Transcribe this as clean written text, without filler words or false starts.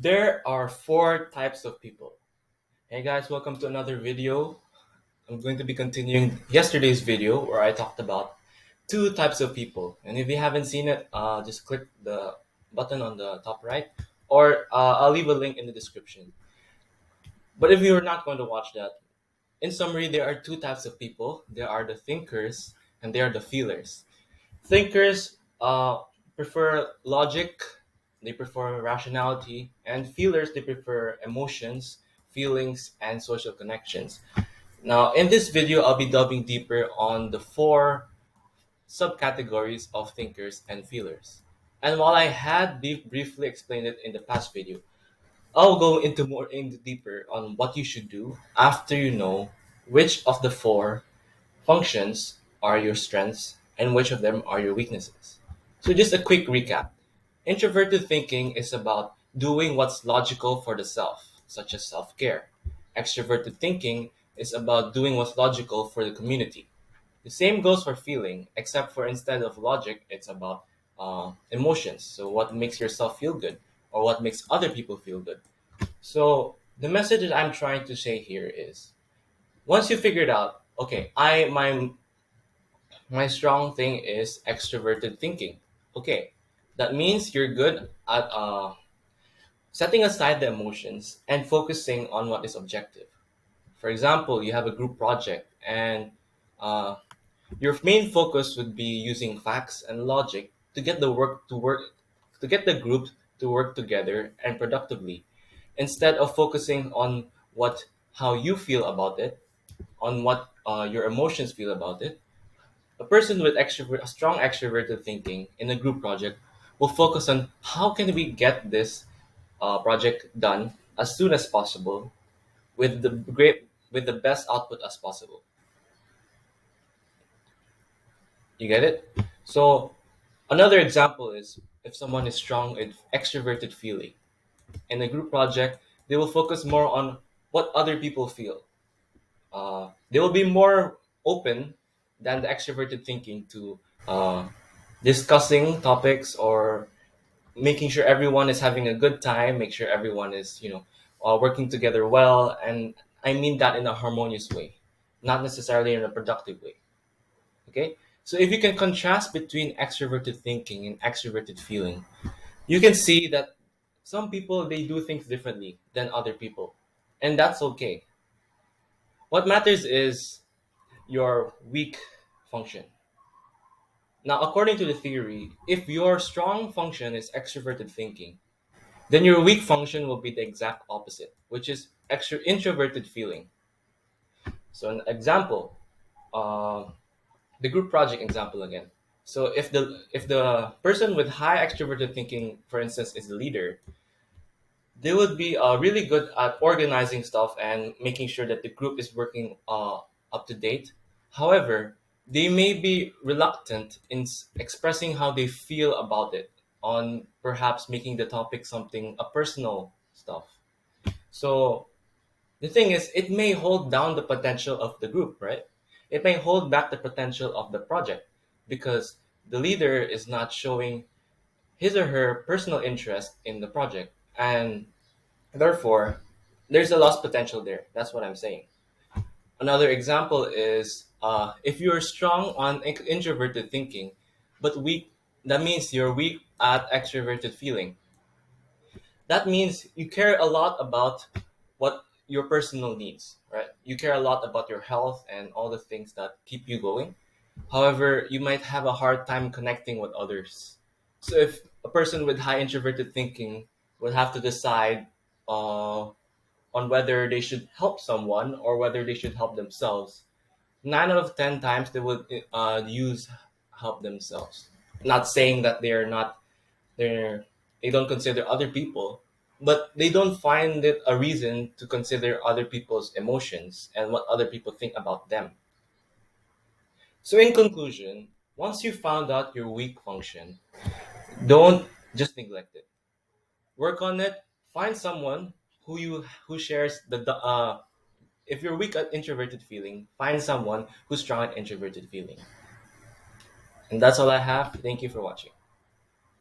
There are four types of people. Hey guys, welcome to another video. I'm going to be continuing yesterday's video where I talked about two types of people. And if you haven't seen it, just click the button on the top right, or I'll leave a link in the description. But if you're not going to watch that, in summary, there are two types of people. There are the thinkers and there are the feelers. Thinkers prefer logic, they prefer rationality, and feelers they prefer emotions, feelings, and social connections. Now, in this video, I'll be delving deeper on the four subcategories of thinkers and feelers. And while I had briefly explained it in the past video, I'll go into more in deeper on what you should do after you know which of the four functions are your strengths and which of them are your weaknesses. So, just a quick recap. Introverted thinking is about doing what's logical for the self, such as self care. Extroverted thinking is about doing what's logical for the community. The same goes for feeling, except for instead of logic, it's about emotions. So, what makes yourself feel good or what makes other people feel good. So, the message that I'm trying to say here is once you figured out, okay, my strong thing is extroverted thinking. Okay, that means you're good at setting aside the emotions and focusing on what is objective. For example, you have a group project and uh, your main focus would be using facts and logic to get the group to work together and productively, instead of focusing on what how you feel about it, on what your emotions feel about it. A person with a strong extroverted thinking in a group project will focus on how can we get this project done as soon as possible with the best output as possible. You get it? So another example is if someone is strong in extroverted feeling in a group project, they will focus more on what other people feel. They will be more open than the extroverted thinking to uh, discussing topics or making sure everyone is having a good time, make sure everyone is, working together well. And I mean that in a harmonious way, not necessarily in a productive way. Okay? So if you can contrast between extroverted thinking and extroverted feeling, you can see that some people they do things differently than other people. And that's okay. What matters is your weak function. Now, according to the theory, if your strong function is extroverted thinking, then your weak function will be the exact opposite, which is introverted feeling. So, an example, uh, the group project example again. So, if the person with high extroverted thinking, for instance, is the leader, they would be really good at organizing stuff and making sure that the group is working up to date. However, they may be reluctant in expressing how they feel about it, on perhaps making the topic something a personal stuff. So the thing is, it may hold down the potential of the group, right? It may hold back the potential of the project because the leader is not showing his or her personal interest in the project, and therefore, there's a lost potential there. That's what I'm saying. Another example is if you're strong on introverted thinking, but weak, that means you're weak at extroverted feeling. That means you care a lot about what your personal needs, right? You care a lot about your health and all the things that keep you going. However, you might have a hard time connecting with others. So if a person with high introverted thinking would have to decide uh, on whether they should help someone or whether they should help themselves, 9 out of 10 times they would use help themselves. Not saying that they're they don't consider other people, but they don't find it a reason to consider other people's emotions and what other people think about them. So in conclusion, once you found out your weak function, don't just neglect it. Work on it. Find someone who shares if you're weak at introverted feeling, find someone who's strong at introverted feeling. And that's all I have. Thank you for watching.